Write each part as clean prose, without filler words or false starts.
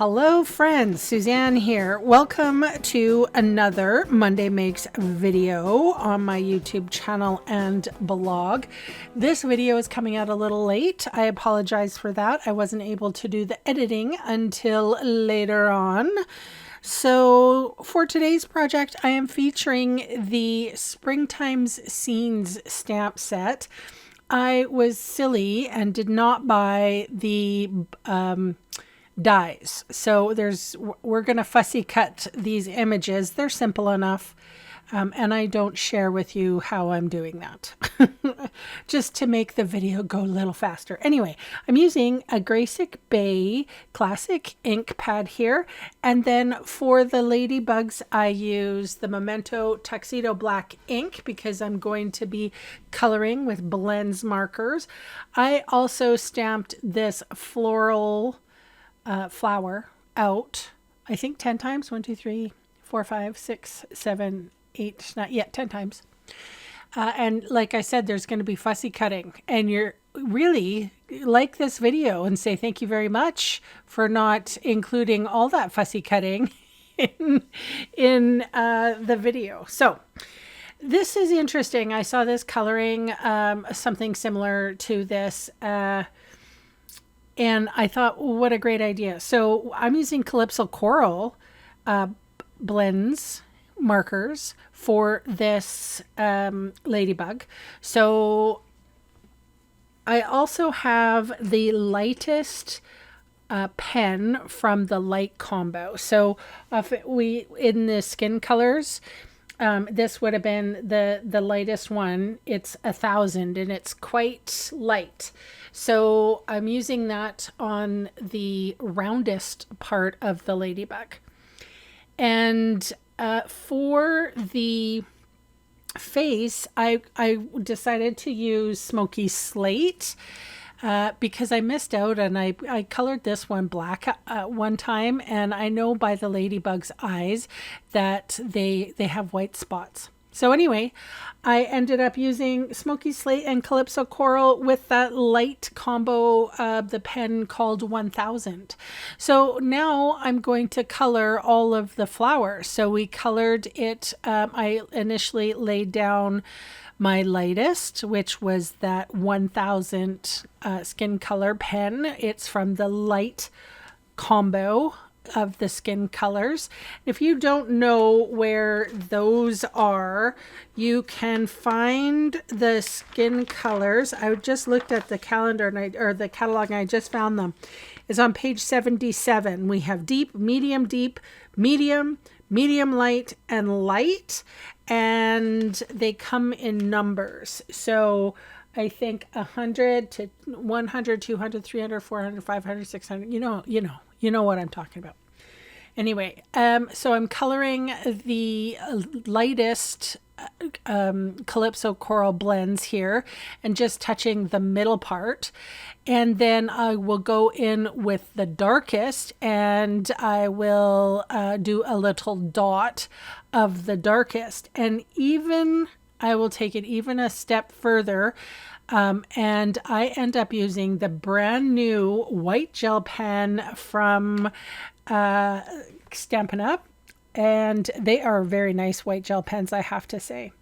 Hello friends, Suzanne here. Welcome to another Monday Makes video on my YouTube channel and blog. This video is coming out a little late. I apologize for that. I wasn't able to do the editing until later on. So for today's project, I am featuring the Springtime's Scenes stamp set. I was silly and did not buy the dies. So we're going to fussy cut these images. They're simple enough. And I don't share with you how I'm doing that just to make the video go a little faster. Anyway, I'm using a Graysick Bay classic ink pad here. And then for the ladybugs, I use the Memento Tuxedo Black ink because I'm going to be coloring with blends markers. I also stamped this floral flower out, I think 10 times. 1, 2, 3, 4, 5, 6, 7, 8, not yet, 10 times. And like I said, there's going to be fussy cutting, and you're really like this video and say thank you very much for not including all that fussy cutting in the video. So this is interesting. I saw this coloring something similar to this and I thought, what a great idea. So I'm using Calypso Coral blends markers for this ladybug. So I also have the lightest pen from the light combo. So in the skin colors, this would have been the lightest one. It's 1000 and it's quite light. So I'm using that on the roundest part of the ladybug. And for the face, I decided to use Smoky Slate because I missed out, and I colored this one black one time, and I know by the ladybug's eyes that they have white spots. So anyway, I ended up using Smoky Slate and Calypso Coral with that light combo of the pen called 1000. So now I'm going to color all of the flowers. So we colored it. I initially laid down my lightest, which was that 1000 skin color pen. It's from the light combo of the skin colors. If you don't know where those are, you can find the skin colors. I just looked at the calendar or the catalog, and I just found them. It's on page 77. We have deep, medium, medium light, and light, and they come in numbers. So I think 100 to 100, 200, 300, 400, 500, 600. You know what I'm talking about. Anyway, so I'm coloring the lightest Calypso Coral blends here and just touching the middle part. And then I will go in with the darkest, and I will do a little dot of the darkest. And even I will take it even a step further. And I end up using the brand new white gel pen from Stampin Up. And they are very nice white gel pens, I have to say.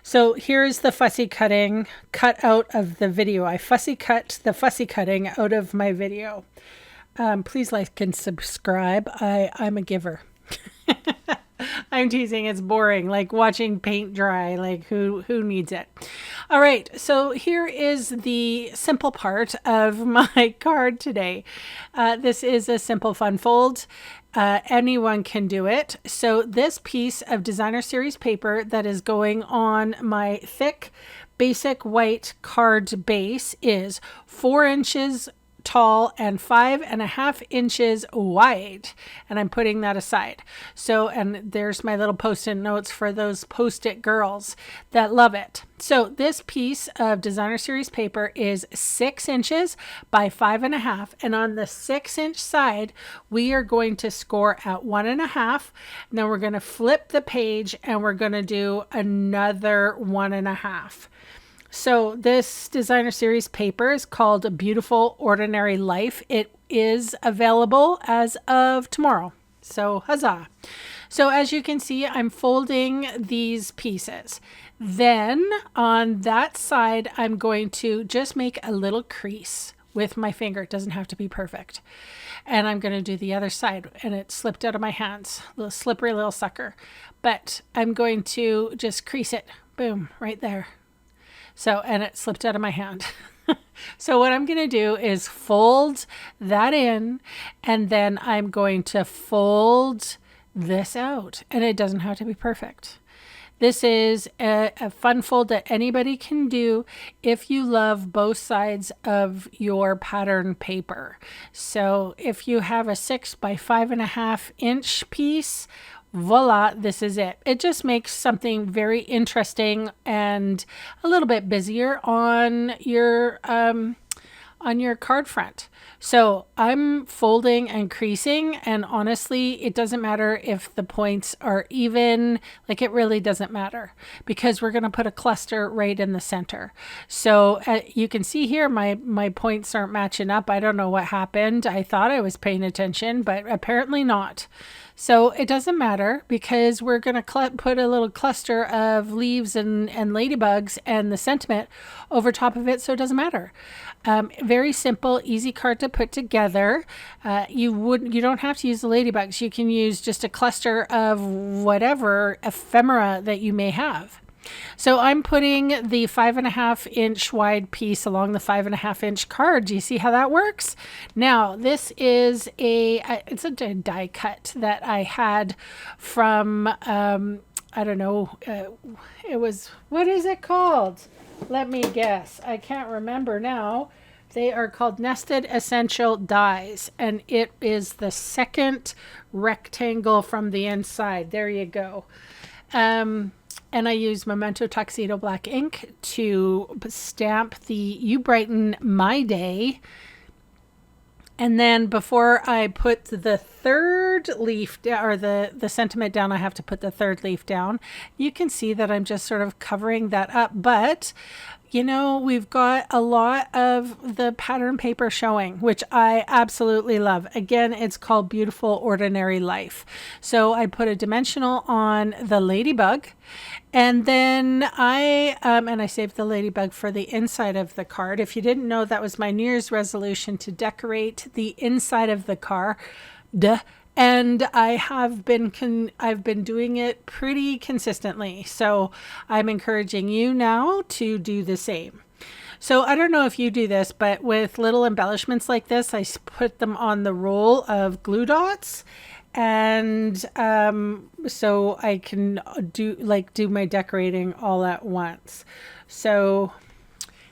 So here's the fussy cutting cut out of the video. I fussy cut the fussy cutting out of my video. Please like and subscribe. I'm a giver. I'm teasing. It's boring, like watching paint dry. Like who needs it? All right, so here is the simple part of my card today. This is a simple fun fold. Anyone can do it. So this piece of designer series paper that is going on my thick basic white card base is 4 inches tall and 5.5 inches wide, and I'm putting that aside. So, and there's my little post-it notes for those post-it girls that love it. So this piece of designer series paper is 6 inches by 5.5, and on the 6-inch side we are going to score at 1.5. Now we're going to flip the page and we're going to do another 1.5. So this designer series paper is called A Beautiful Ordinary Life. It is available as of tomorrow. So huzzah. So as you can see, I'm folding these pieces. Then on that side, I'm going to just make a little crease with my finger. It doesn't have to be perfect. And I'm going to do the other side, and it slipped out of my hands, a little slippery little sucker. But I'm going to just crease it, boom, right there. So, and it slipped out of my hand. So what I'm going to do is fold that in, and then I'm going to fold this out, and it doesn't have to be perfect. This is a fun fold that anybody can do if you love both sides of your pattern paper. So if you have a 6 by 5.5 inch piece, voila, this is it. It just makes something very interesting and a little bit busier on your card front. So I'm folding and creasing, and honestly, it doesn't matter if the points are even, like it really doesn't matter, because we're going to put a cluster right in the center. So you can see here, my points aren't matching up. I don't know what happened. I thought I was paying attention, but apparently not. So it doesn't matter, because we're going to put a little cluster of leaves and ladybugs and the sentiment over top of it. So it doesn't matter. Very simple, easy card to put together. You don't have to use the ladybugs. You can use just a cluster of whatever ephemera that you may have. So I'm putting the 5.5 inch wide piece along the 5.5 inch card. Do you see how that works? Now this is it's a die cut that I had from, I don't know, it was, what is it called? Let me guess. I can't remember now. They are called Nested Essential Dies, and it is the second rectangle from the inside. There you go. And I use Memento Tuxedo Black ink to stamp the You Brighten My Day. And then before I put the third leaf or the sentiment down, I have to put the third leaf down. You can see that I'm just sort of covering that up. But, you know, we've got a lot of the pattern paper showing, which I absolutely love. Again, it's called Beautiful Ordinary Life. So I put a dimensional on the ladybug. And then I saved the ladybug for the inside of the card. If you didn't know, that was my New Year's resolution, to decorate the inside of the card. And I've been doing it pretty consistently. So I'm encouraging you now to do the same. So I don't know if you do this, but with little embellishments like this, I put them on the roll of glue dots. And so I can do my decorating all at once. So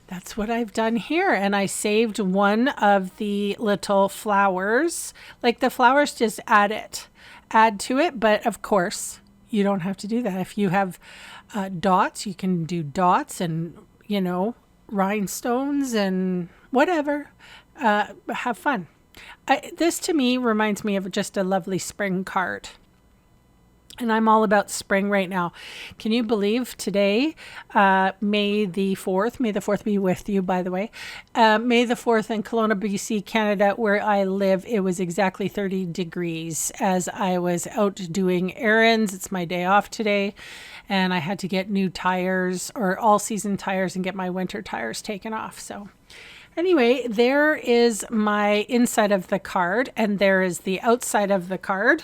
that's what I've done here. And I saved one of the little flowers. Like the flowers, just add to it. But of course, you don't have to do that. If you have dots, you can do dots and, you know, rhinestones and whatever. Have fun. This to me reminds me of just a lovely spring card. And I'm all about spring right now. Can you believe today, May the 4th, may the 4th be with you, by the way, May the 4th in Kelowna, BC, Canada, where I live, it was exactly 30 degrees as I was out doing errands. It's my day off today, and I had to get new tires, or all-season tires, and get my winter tires taken off. So anyway, there is my inside of the card, and there is the outside of the card.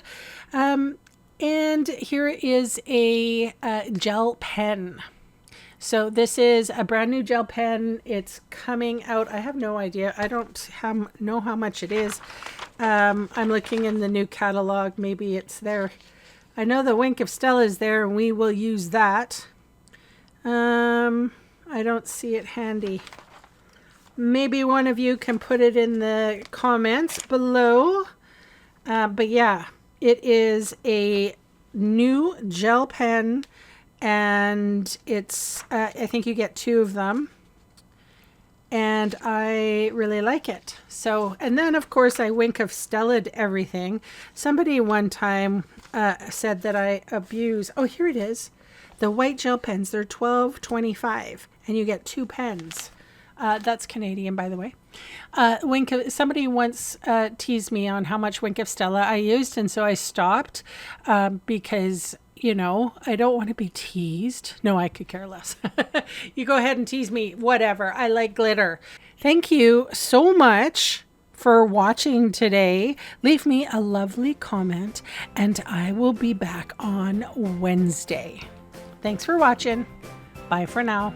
And here is a gel pen. So this is a brand new gel pen. It's coming out. I have no idea. I don't know how much it is. I'm looking in the new catalog. Maybe it's there. I know the Wink of Stella is there, and we will use that. I don't see it handy. Maybe one of you can put it in the comments below. But yeah, it is a new gel pen, and it's, I think you get 2 of them, and I really like it. So, and then of course I Wink of Stella'd everything. Somebody one time said that I abuse, oh, here it is, The white gel pens, they're $12.25, and you get 2 pens. That's Canadian, by the way. Somebody once teased me on how much Wink of Stella I used, and so I stopped because, you know, I don't want to be teased. No, I could care less. You go ahead and tease me, whatever. I like glitter. Thank you so much for watching today. Leave me a lovely comment, and I will be back on Wednesday. Thanks for watching. Bye for now.